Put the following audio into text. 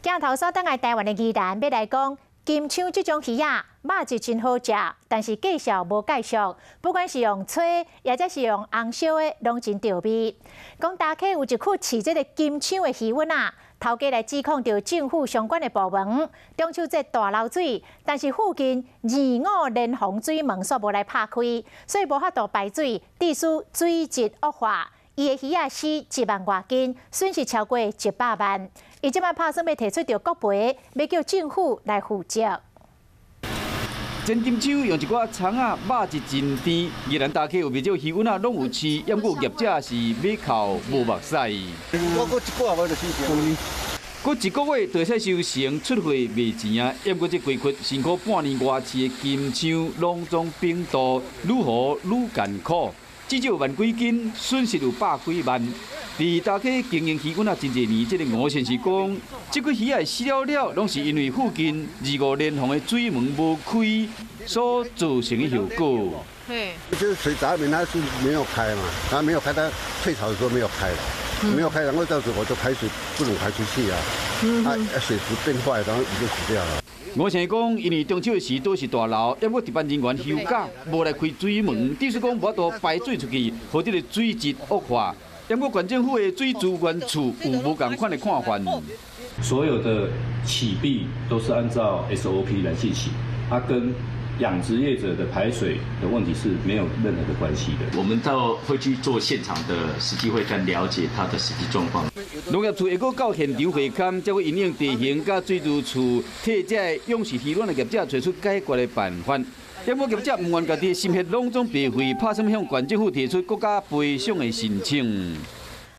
镜头所等来台湾的宜兰要来讲金枪这种鱼啊，肉质真好食，但是介绍无介绍，不管是用吹，或者是用红烧的，拢真调味。讲大溪有一区饲这个金枪的鱼温啊，头家来指控着政府相关的部门，中秋节大漏水，但是附近2、5连洪水门煞无来拍开，所以无法度排水，致使水质恶化。 伊的鱼啊死1万多斤，损失超过100万。伊即摆拍算要提出着国赔，要叫政府来负责。真金枪用一寡葱啊，肉质真甜。宜兰大溪有袂少鱼温啊，拢有饲，不过业者是买扣无目屎。我一个月就4过一个月就使收成出货卖钱啊！不过这规区辛苦半年外饲的金枪，拢总冰度愈好愈艰苦。 至少万几斤，损失有100几万。伫大溪经营鱼温啊，真侪年，这个吴先生讲，这批鱼啊死了，拢是因为附近2、5连洪的水门无开所造成的后果。对，就是水闸门它是没有开嘛，它没有开，它退潮的时候没有开了，没有开，然后到时候我就排水不能排出去啊，水质变坏，然后鱼就死掉了。 吴先生讲，因为中秋的时都是大涝，要不值班人员休假，无来开水门，意思讲无法度排水出去，让这个水质恶化。要不县政府的水资源处有无同款的看法。所有的起闭都是按照 SOP 来进行，它跟养殖业者的排水的问题是没有任何的关系的。我们会去做现场的实际会勘，了解它的实际状况。 农业处会阁到现场会勘，才会引领地形甲水资处替这勇士鱼卵的业者找出解决的办法。要不业者唔愿家己的心血拢总白费，拍算向县政府提出国家赔偿的申请。